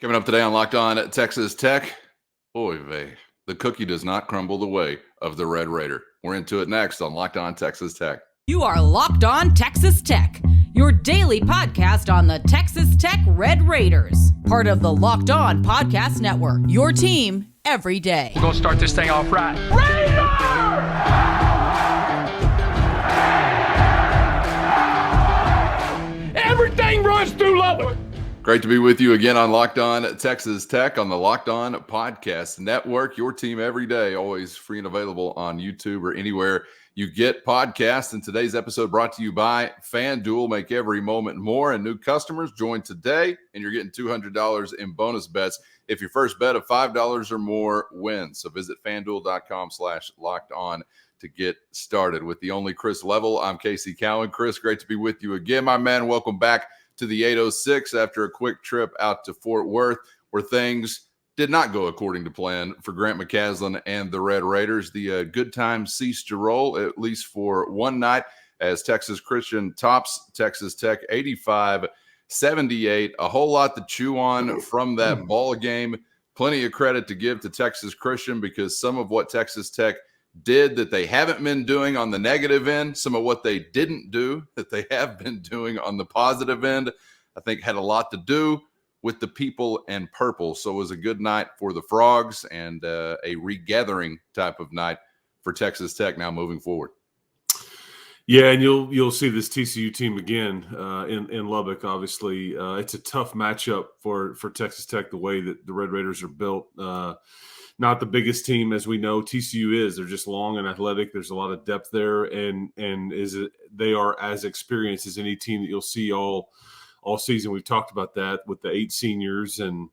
Coming up today on Locked On Texas Tech, oy vey, the cookie does not crumble the way of the Red Raider. We're into it next on Locked On Texas Tech. You are Locked On Texas Tech, your daily podcast on the Texas Tech Red Raiders, part of the Locked On Podcast Network, your team every day. We're going to start this thing off right. Raider! Everything runs through Lubbock. Great to be with you again on Locked On Texas Tech on the Locked On Podcast Network. Your team every day, always free and available on YouTube or anywhere you get podcasts. And today's episode brought to you by FanDuel. Make every moment more. And new customers join today, and you're getting $200 in bonus bets if your first bet of $5 or more wins. So visit FanDuel.com/LockedOn to get started. With the only Chris Level, I'm Casey Cowan. Chris, great to be with you again, my man. Welcome back to the 806 after a quick trip out to Fort Worth, where things did not go according to plan for Grant McCasland and the Red Raiders. The good times ceased to roll, at least for one night, as Texas Christian tops Texas Tech 85-78. A whole lot to chew on from that ball game. Plenty of credit to give to Texas Christian, because some of what Texas Tech did that they haven't been doing on the negative end, some of what they didn't do that they have been doing on the positive end, I think had a lot to do with the people and purple. So it was a good night for the Frogs and a regathering type of night for Texas Tech now moving forward. Yeah, and you'll see this TCU team again in Lubbock. Obviously, it's a tough matchup for Texas Tech, the way that the Red Raiders are built. Not the biggest team, as we know TCU is. They're just long and athletic. There's a lot of depth there, and they are as experienced as any team that you'll see all season. We've talked about that with the 8 seniors and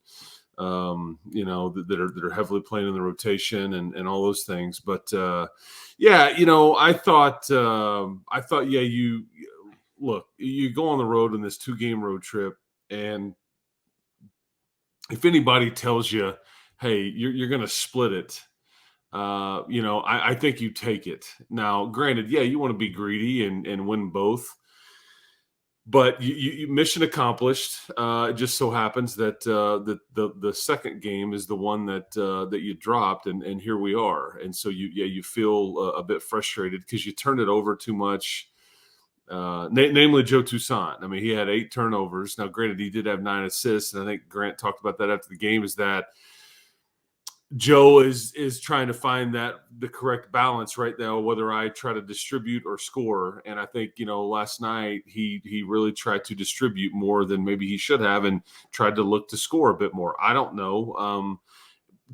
that are heavily playing in the rotation and all those things. But I thought you go on the road in this 2-game road trip, and if anybody tells you, hey, you're going to split it, I think you take it. Now, granted, you want to be greedy and win both, but you mission accomplished. It just so happens that the second game is the one that you dropped, and here we are. And so you feel a bit frustrated because you turned it over too much. Namely Joe Toussaint. I mean, he had 8 turnovers. Now, granted, he did have 9 assists, and I think Grant talked about that after the game, is that Joe is trying to find the correct balance right now, whether I try to distribute or score. And I think, last night he really tried to distribute more than maybe he should have, and tried to look to score a bit more. I don't know.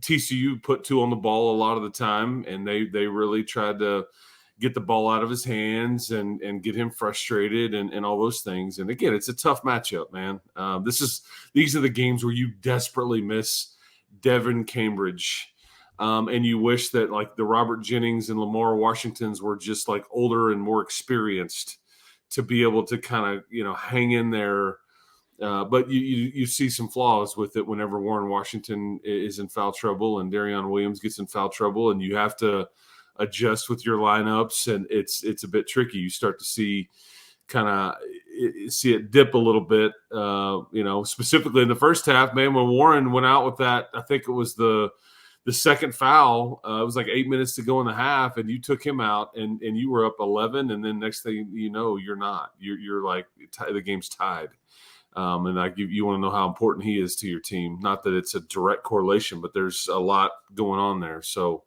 TCU put 2 on the ball a lot of the time, and they really tried to get the ball out of his hands and get him frustrated and all those things. And again, it's a tough matchup, man. These are the games where you desperately miss Devin Cambridge, and you wish that like the Robert Jennings and Lamar Washingtons were just like older and more experienced to be able to kind of hang in there. But you see some flaws with it whenever Warren Washington is in foul trouble and Darion Williams gets in foul trouble, and you have to adjust with your lineups, and it's a bit tricky. You start to see it dip a little bit, specifically in the first half, man, when Warren went out with that. I think it was the second foul. It was like 8 minutes to go in the half, and you took him out, and you were up 11, and then next thing you know, you're not. You're like, the game's tied. And you want to know how important he is to your team. Not that it's a direct correlation, but there's a lot going on there. So,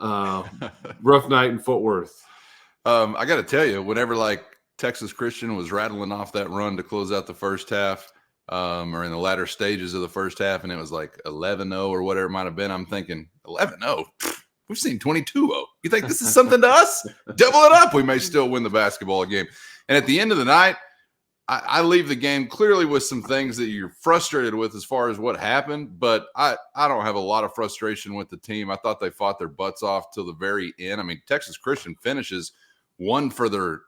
rough night in Fort Worth. I got to tell you, whenever Texas Christian was rattling off that run to close out the first half, or in the latter stages of the first half, and it was like 11-0 or whatever it might have been, I'm thinking 11-0. We've seen 22-0. You think this is something to us? Double it up. We may still win the basketball game. And at the end of the night, I leave the game clearly with some things that you're frustrated with as far as what happened, but I don't have a lot of frustration with the team. I thought they fought their butts off till the very end. I mean, Texas Christian finishes 1 for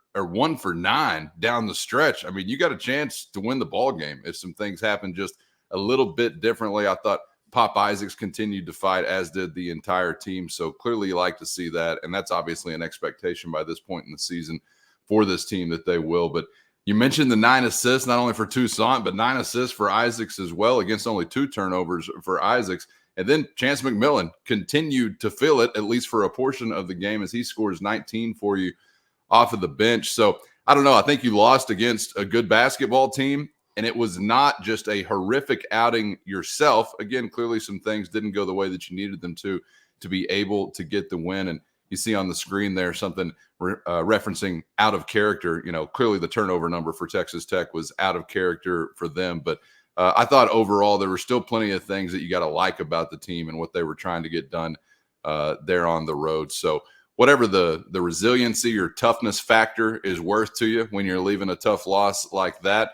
9 down the stretch. I mean, you got a chance to win the ball game if some things happen just a little bit differently. I thought Pop Isaacs continued to fight, as did the entire team. So clearly you like to see that, and that's obviously an expectation by this point in the season for this team that they will. But You mentioned the 9 assists, not only for Toussaint, but 9 assists for Isaacs as well, against only 2 turnovers for Isaacs. And then Chance McMillan continued to fill it, at least for a portion of the game, as he scores 19 for you off of the bench. So I don't know. I think you lost against a good basketball team, and it was not just a horrific outing yourself. Again, clearly some things didn't go the way that you needed them to be able to get the win. And you see on the screen there something referencing out of character. You know, clearly the turnover number for Texas Tech was out of character for them. But I thought overall there were still plenty of things that you got to like about the team and what they were trying to get done there on the road. So whatever the resiliency or toughness factor is worth to you when you're leaving a tough loss like that,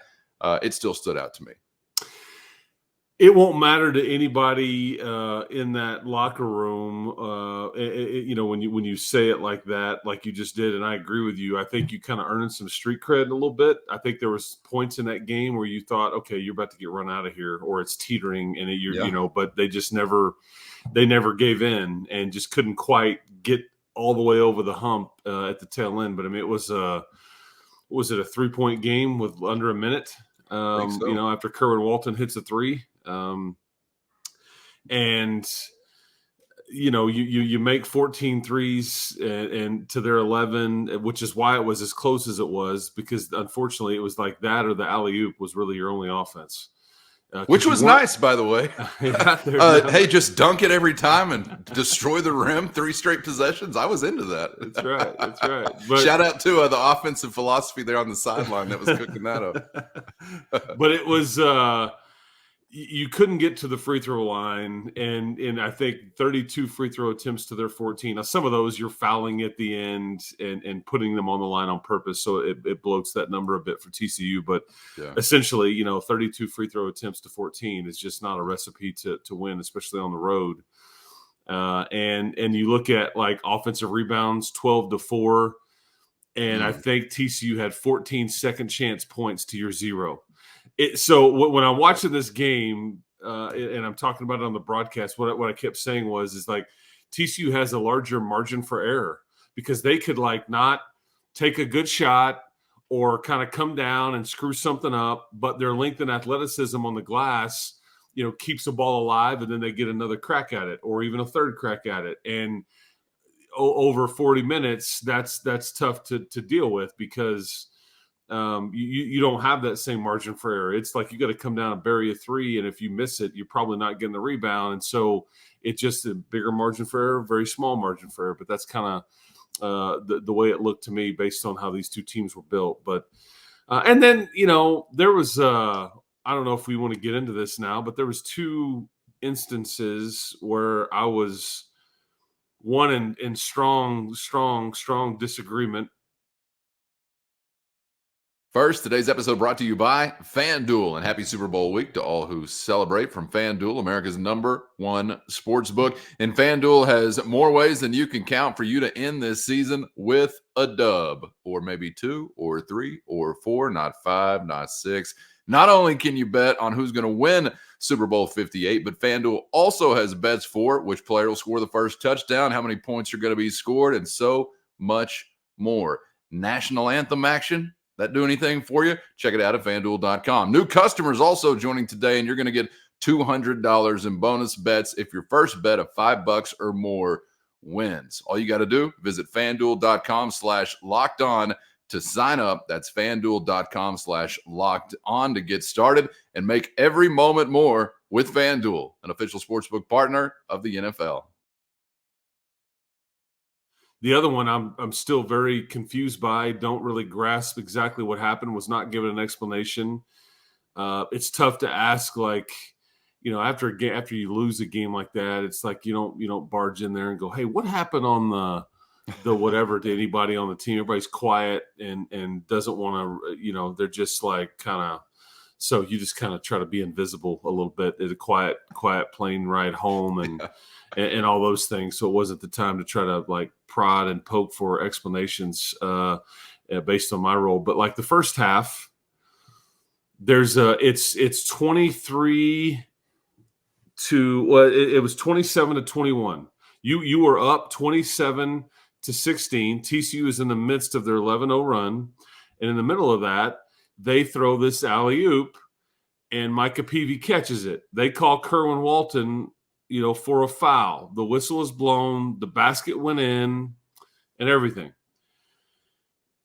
it still stood out to me. It won't matter to anybody in that locker room, you know, when you say it like that, like you just did, and I agree with you. I think you kind of earned some street cred a little bit. I think there was points in that game where you thought, okay, you're about to get run out of here, or it's teetering, and you know, but they just never gave in and just couldn't quite get all the way over the hump at the tail end. But I mean, was it a 3-point game with under a minute? So. You know, after Kerwin Walton hits a 3. And you know, you make 14 threes and to their 11, which is why it was as close as it was, because unfortunately it was like that or the alley-oop was really your only offense. Which was nice, by the way. Hey, just dunk it every time and destroy the rim 3 straight possessions. I was into that. That's right. But, shout out to the offensive philosophy there on the sideline that was cooking that up. But it was you couldn't get to the free throw line, and I think 32 free throw attempts to their 14. Now, some of those you're fouling at the end and putting them on the line on purpose, so it bloats that number a bit for TCU. But essentially, you know, 32 free throw attempts to 14 is just not a recipe to win, especially on the road. And you look at like offensive rebounds, 12-4, and I think TCU had 14 second chance points to your 0. So when I'm watching this game and I'm talking about it on the broadcast, what I kept saying is like TCU has a larger margin for error because they could like not take a good shot or kind of come down and screw something up, but their length and athleticism on the glass, you know, keeps the ball alive, and then they get another crack at it or even a third crack at it. And over 40 minutes, that's tough to deal with because you don't have that same margin for error. It's like you got to come down and bury a 3, and if you miss it, you're probably not getting the rebound. And so it's just a bigger margin for error, very small margin for error. But that's kind of the way it looked to me based on how these two teams were built. But and then, you know, there was I don't know if we want to get into this now, but there was 2 instances where I was one in strong disagreement. First, today's episode brought to you by FanDuel, and happy Super Bowl week to all who celebrate from FanDuel, America's #1 sports book. And FanDuel has more ways than you can count for you to end this season with a dub, or maybe 2 or 3 or 4, not 5, not 6. Not only can you bet on who's going to win Super Bowl 58, but FanDuel also has bets for which player will score the first touchdown, how many points are going to be scored, and so much more. National anthem action? That do anything for you? Check it out at FanDuel.com. New customers also joining today, and you're going to get $200 in bonus bets if your first bet of $5 or more wins. All you got to do, visit FanDuel.com/lockedon to sign up. That's FanDuel.com/lockedon to get started and make every moment more with FanDuel, an official sportsbook partner of the NFL. The other one I'm still very confused by, don't really grasp exactly what happened, was not given an explanation. It's tough to ask, like, you know, after you lose a game like that, it's like you don't barge in there and go, hey, what happened on the whatever to anybody on the team? Everybody's quiet and doesn't want to, you know, they're just like kind of, so you just kind of try to be invisible a little bit at a quiet plane ride home and all those things. So it wasn't the time to try to like prod and poke for explanations based on my role. But like the first half, it's 23 to, well, it was 27-21. You were up 27-16. TCU is in the midst of their 11-0 run. And in the middle of that, they throw this alley-oop, and Micah Peavy catches it. They call Kerwin Walton, for a foul. The whistle is blown. The basket went in and everything.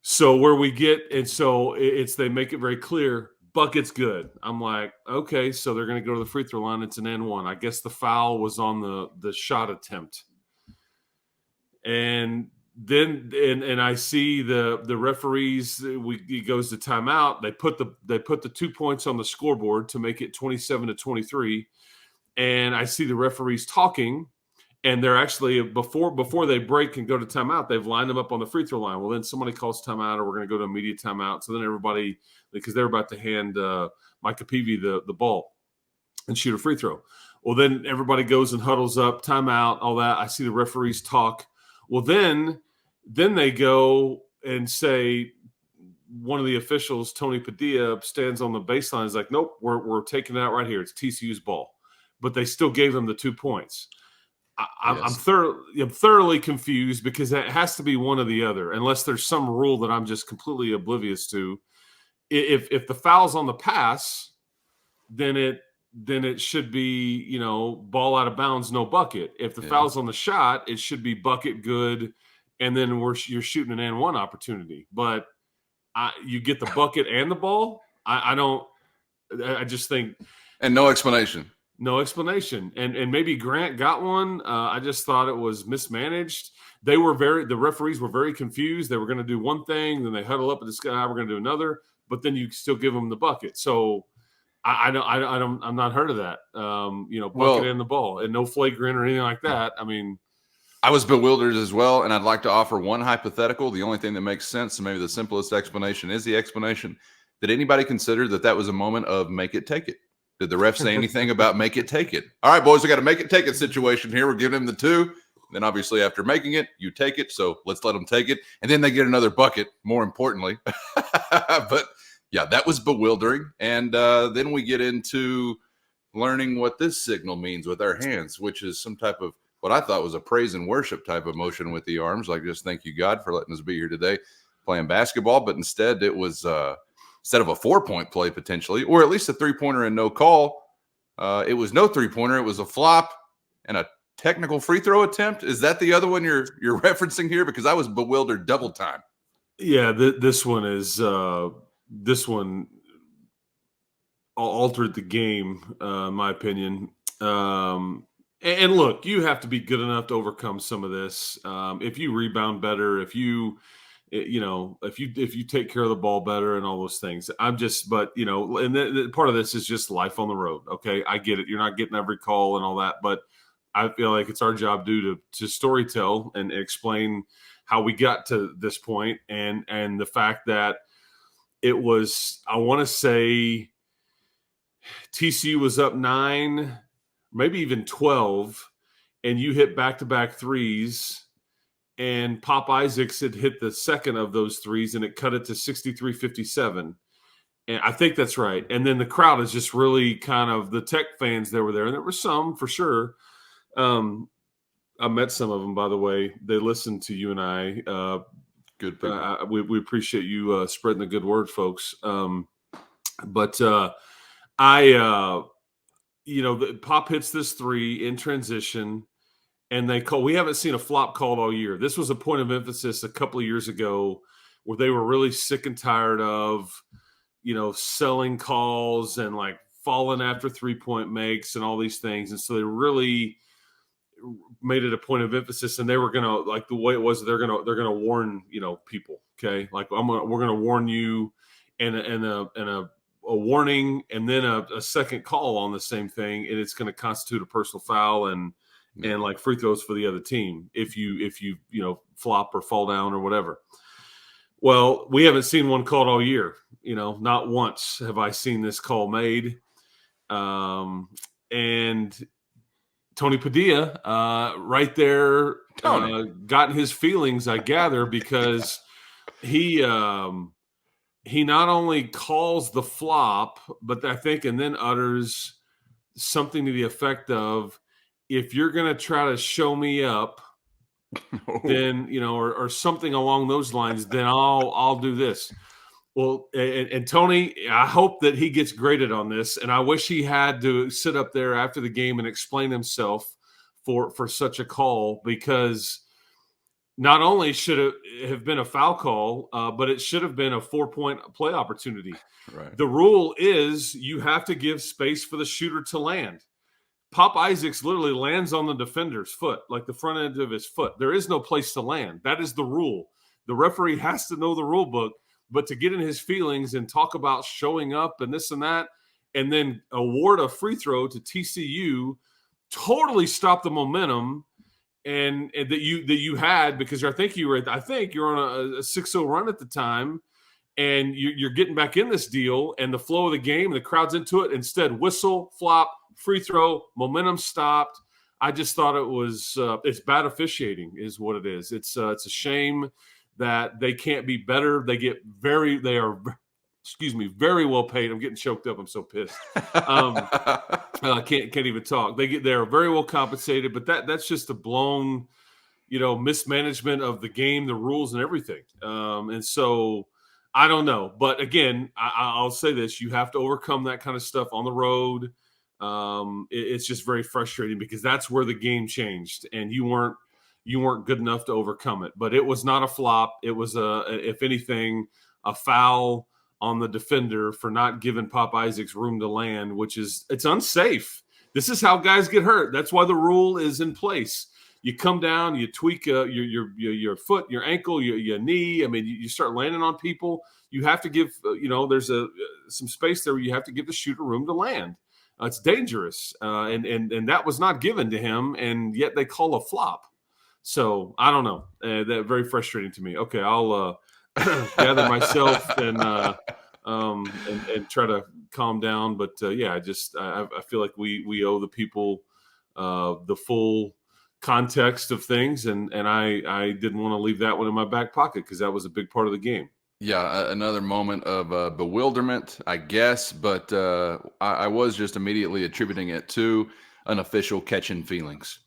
So they make it very clear, bucket's good. I'm like, okay, so they're going to go to the free throw line. It's an N1. I guess the foul was on the shot attempt. And then I see the referees. He goes to timeout. They put the 2 points on the scoreboard to make it 27-23. And I see the referees talking, and they're actually before they break and go to timeout, they've lined them up on the free throw line. Well, then somebody calls timeout, or we're going to go to immediate timeout. So then everybody, because they're about to hand Micah Peavy the ball and shoot a free throw. Well, then everybody goes and huddles up, timeout, all that. I see the referees talk. Well, then they go and say, one of the officials, Tony Padilla, stands on the baseline. Is like, nope, we're taking it out right here. It's TCU's ball, but they still gave them the 2 points. I'm thoroughly confused, because it has to be one or the other, unless there's some rule that I'm just completely oblivious to. If the foul's on the pass, then it should be, ball out of bounds, no bucket. If the foul's on the shot, it should be bucket, good, and then you're shooting an N1 opportunity. But you get the bucket and the ball. I just think, and no explanation. No explanation. And maybe Grant got one. I just thought it was mismanaged. The referees were very confused. They were going to do one thing, then they huddle up at this guy, we're going to do another, but then you still give them the bucket. So I'm not heard of that. Bucket and the ball, and no flagrant or anything like that. I mean, I was bewildered as well, and I'd like to offer one hypothetical. The only thing that makes sense, and maybe the simplest explanation, is the explanation. Did anybody consider that was a moment of make it, take it? Did the ref say anything about make it, take it? All right, boys, we got a make it, take it situation here. We're giving him the 2. Then obviously after making it, you take it. So let's let them take it. And then they get another bucket, more importantly. But yeah, that was bewildering. And then we get into learning what this signal means with our hands, which is some type of what I thought was a praise and worship type of motion with the arms. Like, just thank you, God, for letting us be here today playing basketball. But instead it was instead of a 4-point play potentially, or at least a 3-pointer and no call, it was no 3-pointer. It was a flop and a technical free throw attempt. Is that the other one you're referencing here? Because I was bewildered double time. Yeah, this one altered the game, in my opinion. And look, you have to be good enough to overcome some of this. If you rebound better, if you take care of the ball better and all those things. And part of this is just life on the road. Okay, I get it. You're not getting every call and all that, but I feel like it's our job to storytell and explain how we got to this point, and the fact that it was, I want to say, TCU was up 9, maybe even 12, and you hit back-to-back threes, and Pop Isaacs had hit the second of those threes, and it cut it to 63-57. And I think that's right. And then the crowd is just really kind of the Tech fans that were there, and there were some for sure. I met some of them, by the way. They listened to you and I. Good people. We appreciate you spreading the good word, folks. Pop hits this 3 in transition, and we haven't seen a flop called all year. This was a point of emphasis a couple of years ago where they were really sick and tired of, selling calls and like falling after 3-point makes and all these things. And so they really made it a point of emphasis, and they were going to, like the way it was, they're going to warn, people. Okay. Like we're going to warn you and a warning, and then a second call on the same thing. And it's going to constitute a personal foul and like free throws for the other team if you flop or fall down or whatever. Well, we haven't seen one called all year. Not once have I seen this call made. And Tony Padilla, right there, got in his feelings, I gather, because he not only calls the flop, but I think, and then utters something to the effect of, if you're going to try to show me up, then, or something along those lines, then I'll do this. Well, and Tony, I hope that he gets graded on this, and I wish he had to sit up there after the game and explain himself for such a call, because not only should it have been a foul call, but it should have been a 4-point play opportunity. Right. The rule is you have to give space for the shooter to land. Pop Isaacs literally lands on the defender's foot, like the front end of his foot. There is no place to land. That is the rule. The referee has to know the rule book, but to get in his feelings and talk about showing up and this and that, and then award a free throw to TCU, totally stop the momentum and that you had, because I think you're on a 6-0 run at the time, and you're getting back in this deal, and the flow of the game, the crowd's into it. Instead, whistle, flop, free throw, momentum stopped. I just thought it was it's bad officiating is what it is. It's a shame that they can't be better. They are very well paid. I'm getting choked up. I'm so pissed. I can't even talk. They're very well compensated, but that's just a blown, mismanagement of the game, the rules, and everything. And so I don't know. But again, I'll say this: you have to overcome that kind of stuff on the road. It's just very frustrating, because that's where the game changed, and you weren't good enough to overcome it. But it was not a flop. It was if anything, a foul on the defender for not giving Pop Isaacs room to land, it's unsafe. This is how guys get hurt. That's why the rule is in place. You come down, you tweak your foot, your ankle, your knee. I mean, you start landing on people. You have to give, there's some space there where you have to give the shooter room to land. It's dangerous, and that was not given to him, and yet they call a flop. So I don't know. That very frustrating to me. Okay, I'll gather myself and try to calm down. But I feel like we owe the people the full context of things, and I didn't want to leave that one in my back pocket, because that was a big part of the game. Yeah, another moment of bewilderment, I guess, but I was just immediately attributing it to an official catching feelings,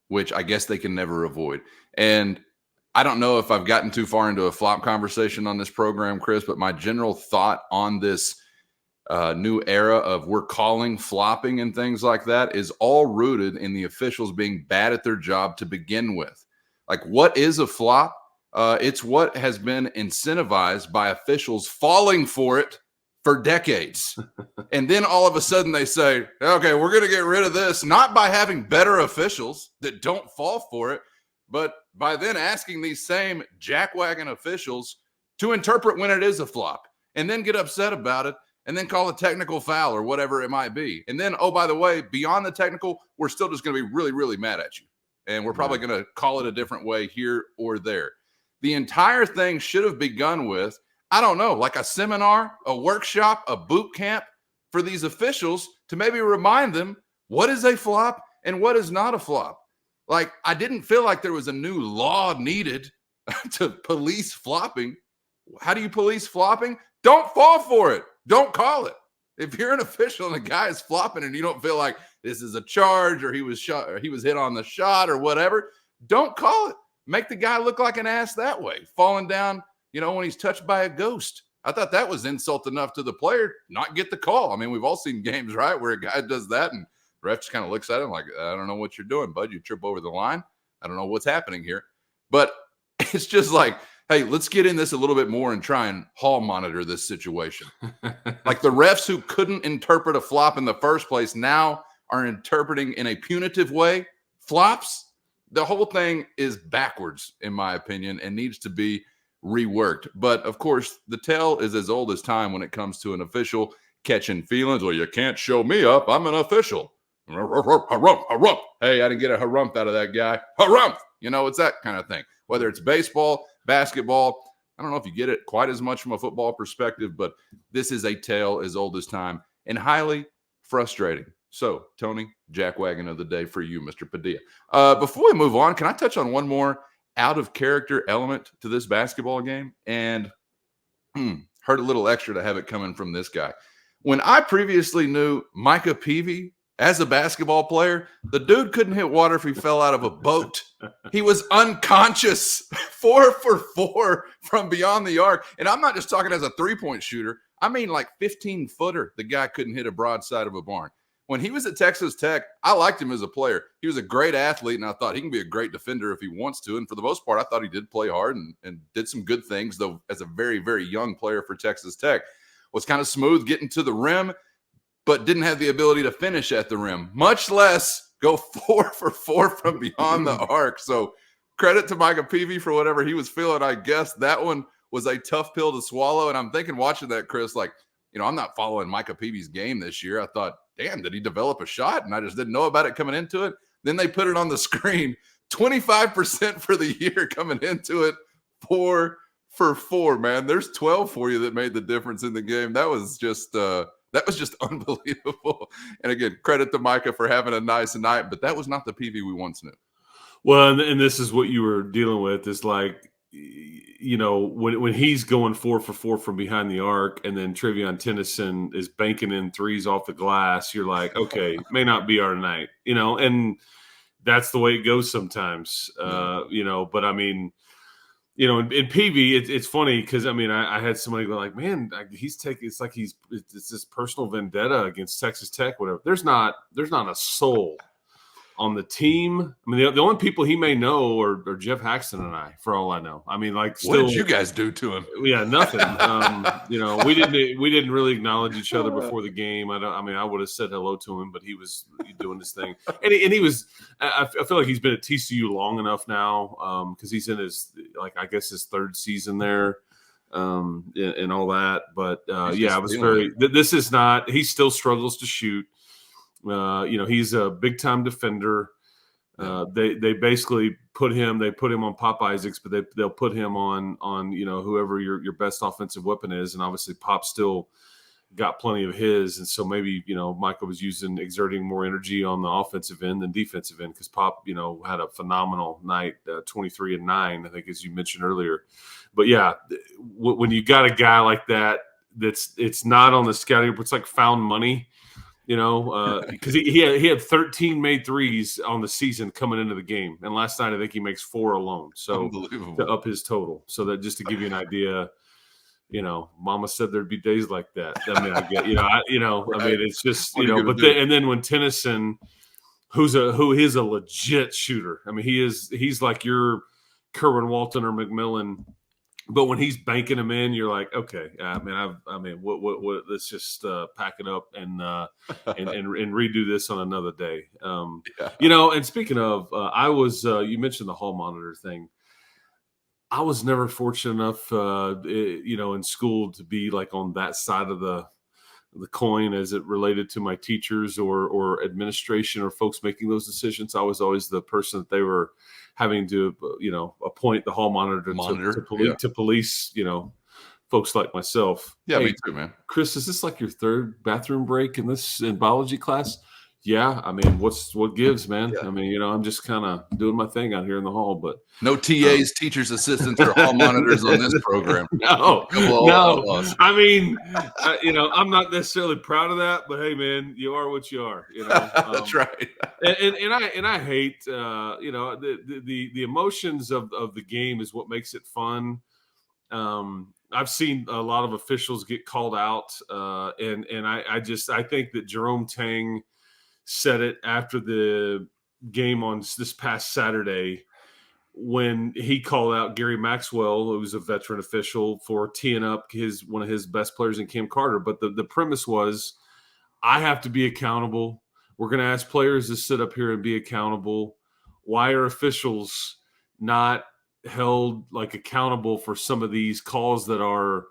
which I guess they can never avoid. And I don't know if I've gotten too far into a flop conversation on this program, Chris, but my general thought on this new era of we're calling flopping and things like that is all rooted in the officials being bad at their job to begin with. Like, what is a flop? It's what has been incentivized by officials falling for it for decades. And then all of a sudden they say, okay, we're going to get rid of this, not by having better officials that don't fall for it, but by then asking these same jackwagon officials to interpret when it is a flop, and then get upset about it, and then call a technical foul or whatever it might be. And then, oh, by the way, beyond the technical, we're still just going to be really, really mad at you. And we're probably going to call it a different way here or there. The entire thing should have begun with, I don't know, like a seminar, a workshop, a boot camp for these officials to maybe remind them what is a flop and what is not a flop. Like, I didn't feel like there was a new law needed to police flopping. How do you police flopping? Don't fall for it. Don't call it. If you're an official and a guy is flopping and you don't feel like this is a charge, or he was shot, or he was hit on the shot, or whatever, don't call it. Make the guy look like an ass that way, falling down, when he's touched by a ghost. I thought that was insult enough to the player, not get the call. I mean, we've all seen games, right, where a guy does that and the ref just kind of looks at him like, I don't know what you're doing, bud. You trip over the line. I don't know what's happening here. But it's just like, hey, let's get in this a little bit more and try and hall monitor this situation. Like, the refs who couldn't interpret a flop in the first place now are interpreting in a punitive way flops. The whole thing is backwards, in my opinion, and needs to be reworked. But, of course, the tale is as old as time when it comes to an official catching feelings. Well, you can't show me up. I'm an official. Harump, harump. Hey, I didn't get a harump out of that guy. Harump. It's that kind of thing. Whether it's baseball, basketball, I don't know if you get it quite as much from a football perspective, but this is a tale as old as time and highly frustrating. So, Tony, jackwagon of the day for you, Mr. Padilla. Before we move on, can I touch on one more out-of-character element to this basketball game? And hurt a little extra to have it coming from this guy. When I previously knew Micah Peavy as a basketball player, the dude couldn't hit water if he fell out of a boat. He was unconscious, 4 for 4 from beyond the arc. And I'm not just talking as a three-point shooter. I mean, like 15-footer, the guy couldn't hit a broadside of a barn. When he was at Texas Tech, I liked him as a player. He was a great athlete, and I thought he can be a great defender if he wants to. And for the most part, I thought he did play hard and did some good things, though, as a very, very young player for Texas Tech. Was kind of smooth getting to the rim, but didn't have the ability to finish at the rim, much less go 4 for 4 from beyond the arc. So credit to Micah Peavy for whatever he was feeling. I guess that one was a tough pill to swallow. And I'm thinking watching that, Chris, like, I'm not following Micah Peavy's game this year. I thought, damn, did he develop a shot? And I just didn't know about it coming into it. Then they put it on the screen, 25% for the year coming into it, 4 for 4, man. There's 12 for you that made the difference in the game. That was just unbelievable. And again, credit to Micah for having a nice night, but that was not the PV we once knew. Well, and this is what you were dealing with is like, when he's going 4 for 4 from behind the arc, and then Trevion Tennyson is banking in threes off the glass, you're like, okay, may not be our night, and that's the way it goes sometimes, but I mean, in PV, it's funny because I had somebody go like, man, it's like it's this personal vendetta against Texas Tech, whatever. There's not a soul on the team. I mean, the only people he may know are Jeff Haxton and I, for all I know. I mean, like, still, what did you guys do to him? Yeah, nothing. We didn't really acknowledge each other before the game. I would have said hello to him, but he was doing his thing, and he was. I feel like he's been at TCU long enough now, because he's in his, like, I guess his third season there, and all that. But I was very. This is not. He still struggles to shoot. He's a big time defender. They basically put him on Pop Isaacs, but they'll put him on whoever your best offensive weapon is. And obviously Pop still got plenty of his. And so maybe, Michael was exerting more energy on the offensive end than defensive end, because Pop, had a phenomenal night, 23 and 9, I think, as you mentioned earlier. But yeah, when you got a guy like that, it's not on the scouting report, it's like found money. Because he had 13 made threes on the season coming into the game, and last night I think he makes 4 alone. So to up his total, so that just to give you an idea, Mama said there'd be days like that. I mean, I get, it's just, and then when Tennyson, who is a legit shooter, I mean, he's like your Kerwin Walton or McMillan. But when he's banking them in, you're like, okay, what? Let's just pack it up and redo this on another day. And speaking of, I was you mentioned the hall monitor thing. I was never fortunate enough, in school to be like on that side of the coin as it related to my teachers or administration or folks making those decisions. I was always the person that they were having to, appoint the hall monitor to police, folks like myself. Yeah, me too, man. Chris, is this like your third bathroom break in biology class? Yeah, I mean, what gives, man? Yeah. I mean, I'm just kind of doing my thing out here in the hall, but no TAs, teachers, assistants, or hall monitors on this program. No. I mean, I'm not necessarily proud of that, but hey, man, you are what you are. That's right. And I hate, the emotions of the game is what makes it fun. I've seen a lot of officials get called out, and I think that Jerome Tang said it after the game on this past Saturday when he called out Gary Maxwell, who was a veteran official, for teeing up one of his best players in Cam Carter. But the premise was, I have to be accountable. We're going to ask players to sit up here and be accountable. Why are officials not held accountable for some of these calls that are,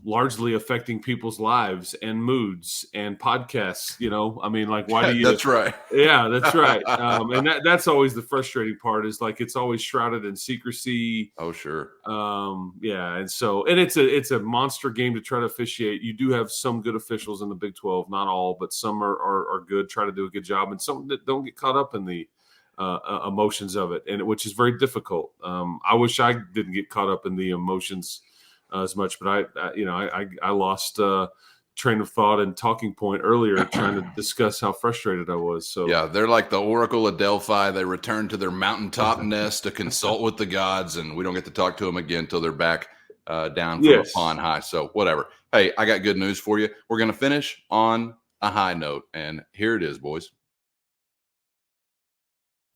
largely affecting people's lives and moods and podcasts? Why do you? That's right. Yeah, that's right. And that's always the frustrating part, is it's always shrouded in secrecy. Oh, sure. Yeah, and it's a monster game to try to officiate. You do have some good officials in the Big 12, not all, but some are good, try to do a good job, and some that don't get caught up in the emotions of it, and which is very difficult. I wish I didn't get caught up in the emotions as much, but I lost train of thought and talking point earlier, trying to discuss how frustrated I was. So yeah, they're like the Oracle of Delphi. They return to their mountaintop nest to consult with the gods, and we don't get to talk to them again until they're back down from a pond high. So whatever. Hey, I got good news for you. We're going to finish on a high note, and here it is, boys.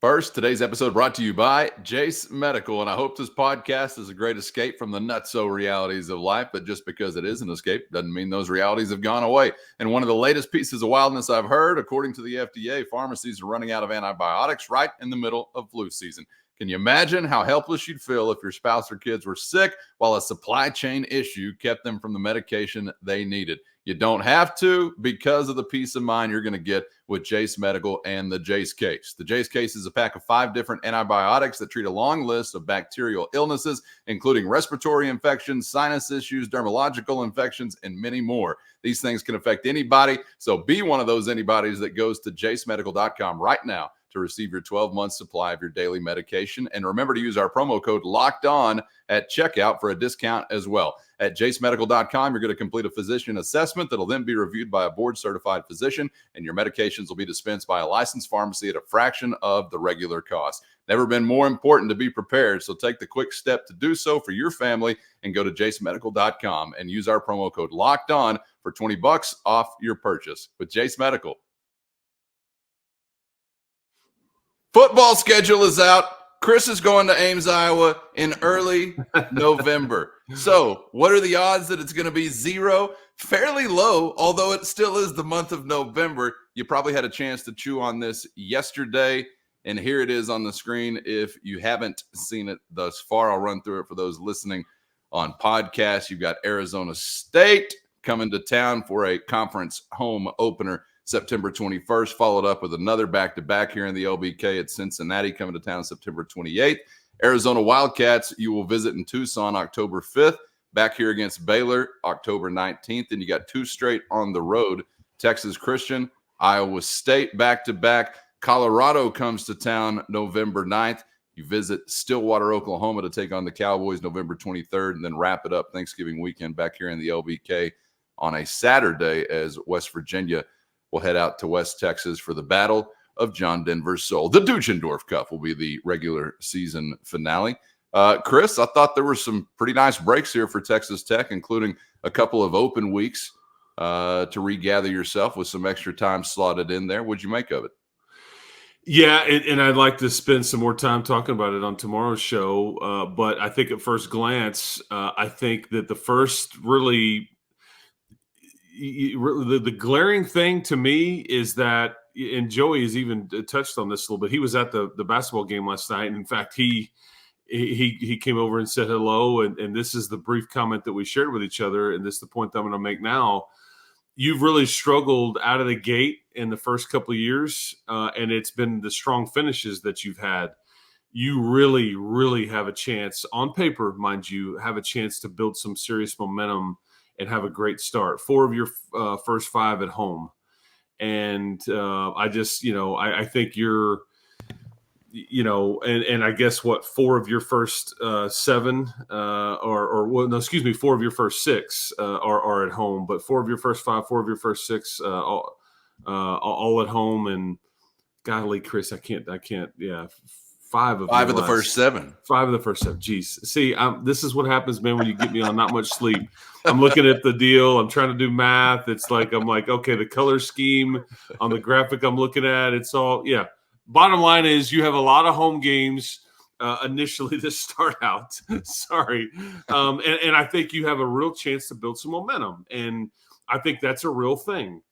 First, today's episode brought to you by Jace Medical, and I hope this podcast is a great escape from the nutso realities of life, but just because it is an escape doesn't mean those realities have gone away. And one of the latest pieces of wildness I've heard, according to the FDA, pharmacies are running out of antibiotics right in the middle of flu season. Can you imagine how helpless you'd feel if your spouse or kids were sick while a supply chain issue kept them from the medication they needed? You don't have to, because of the peace of mind you're going to get with Jace Medical and the Jace Case. The Jace Case is a pack of 5 different antibiotics that treat a long list of bacterial illnesses, including respiratory infections, sinus issues, dermatological infections, and many more. These things can affect anybody, so be one of those anybody's that goes to jacemedical.com right now to receive your 12-month supply of your daily medication. And remember to use our promo code LOCKEDON at checkout for a discount as well. At jacemedical.com, you're going to complete a physician assessment that'll then be reviewed by a board-certified physician, and your medications will be dispensed by a licensed pharmacy at a fraction of the regular cost. Never been more important to be prepared, so take the quick step to do so for your family and go to jacemedical.com and use our promo code LOCKEDON for $20 off your purchase. With Jace Medical, football schedule is out. Chris is going to Ames, Iowa in early November. So what are the odds that it's going to be 0? Fairly low, although it still is the month of November. You probably had a chance to chew on this yesterday, and here it is on the screen. If you haven't seen it thus far, I'll run through it for those listening on podcasts. You've got Arizona State coming to town for a conference home opener September 21st, followed up with another back-to-back here in the LBK at Cincinnati coming to town September 28th. Arizona Wildcats, you will visit in Tucson October 5th, back here against Baylor October 19th. And you got 2 straight on the road, Texas Christian, Iowa State back-to-back. Colorado comes to town November 9th. You visit Stillwater, Oklahoma to take on the Cowboys November 23rd, and then wrap it up Thanksgiving weekend back here in the LBK on a Saturday as West Virginia will head out to West Texas for the Battle of John Denver's Soul. The Duchendorf Cup will be the regular season finale. Chris, I thought there were some pretty nice breaks here for Texas Tech, including a couple of open weeks to regather yourself with some extra time slotted in there. What'd you make of it? Yeah, and I'd like to spend some more time talking about it on tomorrow's show. But I think at first glance, I think that the first really the glaring thing to me is that, and Joey has even touched on this a little bit. He was at the basketball game last night, and in fact, he came over and said hello. And this is the brief comment that we shared with each other, and this is the point that I'm going to make now. You've really struggled out of the gate in the first couple of years, and it's been the strong finishes that you've had. You really, really have a chance, on paper, mind you, have a chance to build some serious momentum and have a great start. 4 of your first 5 at home. And I just, I think you're, and I guess 4 of your first 7 4 of your first 6 are at home, but 4 of your first 5, 4 of your first 6 all at home. And golly, Chris, I can't. Yeah. 5 of the first 7. 5 of the first 7. Jeez. See, this is what happens, man, when you get me on not much sleep. I'm looking at the deal. I'm trying to do math. It's like, I'm like, okay, the color scheme on the graphic I'm looking at, it's all, yeah. Bottom line is you have a lot of home games initially to start out. Sorry. And I think you have a real chance to build some momentum. And I think that's a real thing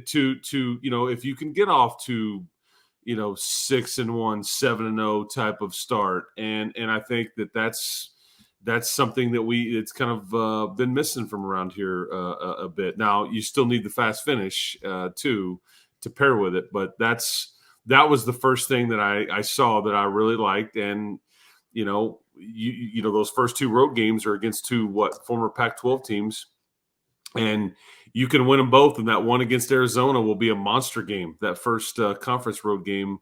to if you can get off to, 6-1, 7-0 type of start. And I think that's something that it's kind of been missing from around here a bit. Now you still need the fast finish to pair with it, but that was the first thing that I saw that I really liked. And, those first 2 road games are against 2 former Pac-12 teams. And you can win them both, and that one against Arizona will be a monster game. That first conference road game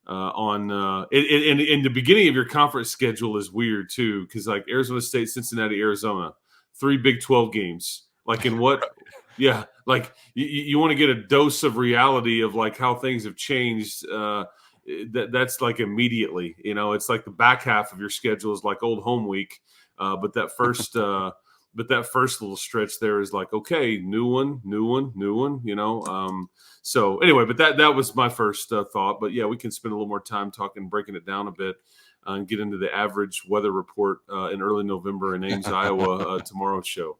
in the beginning of your conference schedule is weird too, because like Arizona State, Cincinnati, Arizona, 3 Big 12 games. Like in what Yeah, like you want to get a dose of reality of like how things have changed. That's like immediately, it's like the back half of your schedule is like old home week, but that first little stretch there is like, okay, new one. So anyway, but that was my first thought. But yeah, we can spend a little more time breaking it down a bit. And get into the average weather report in early November in Ames, Iowa, tomorrow's show.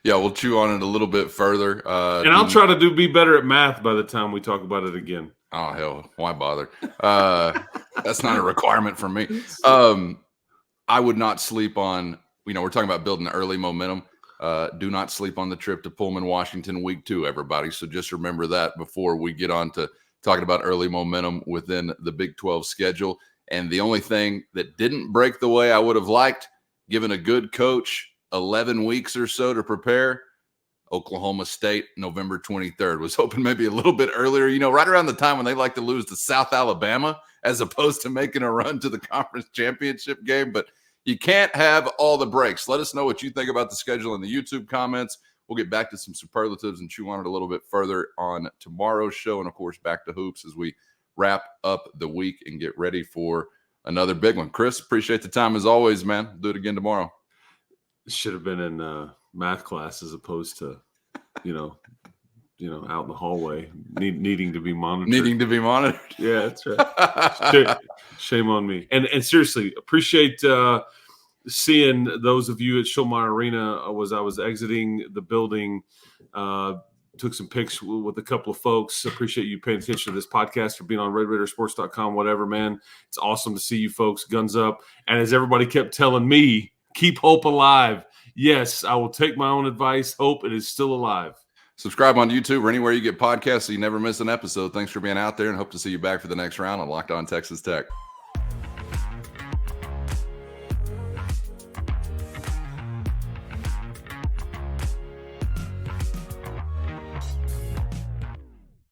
Yeah, we'll chew on it a little bit further. And I'll try to be better at math by the time we talk about it again. Oh, hell, why bother? That's not a requirement for me. I would not sleep on, we're talking about building early momentum. Do not sleep on the trip to Pullman, Washington, week 2, everybody. So just remember that before we get on to talking about early momentum within the Big 12 schedule. And the only thing that didn't break the way I would have liked, given a good coach 11 weeks or so to prepare, Oklahoma State, November 23rd. Was hoping maybe a little bit earlier, right around the time when they like to lose to South Alabama, as opposed to making a run to the conference championship game. But you can't have all the breaks. Let us know what you think about the schedule in the YouTube comments. We'll get back to some superlatives and chew on it a little bit further on tomorrow's show. And, of course, back to hoops as we wrap up the week and get ready for another big one. Chris, appreciate the time as always, man. We'll do it again tomorrow. Should have been in math class as opposed to, out in the hallway needing to be monitored. Yeah, that's right. Shame on me. And seriously, appreciate seeing those of you at Schulmeyer Arena. I was exiting the building. Took some pics with a couple of folks. Appreciate you paying attention to this podcast or being on RedRaidersports.com, whatever, man. It's awesome to see you folks, guns up. And as everybody kept telling me, keep hope alive. Yes, I will take my own advice. Hope it is still alive. Subscribe on YouTube or anywhere you get podcasts so you never miss an episode. Thanks for being out there and hope to see you back for the next round on Locked On Texas Tech.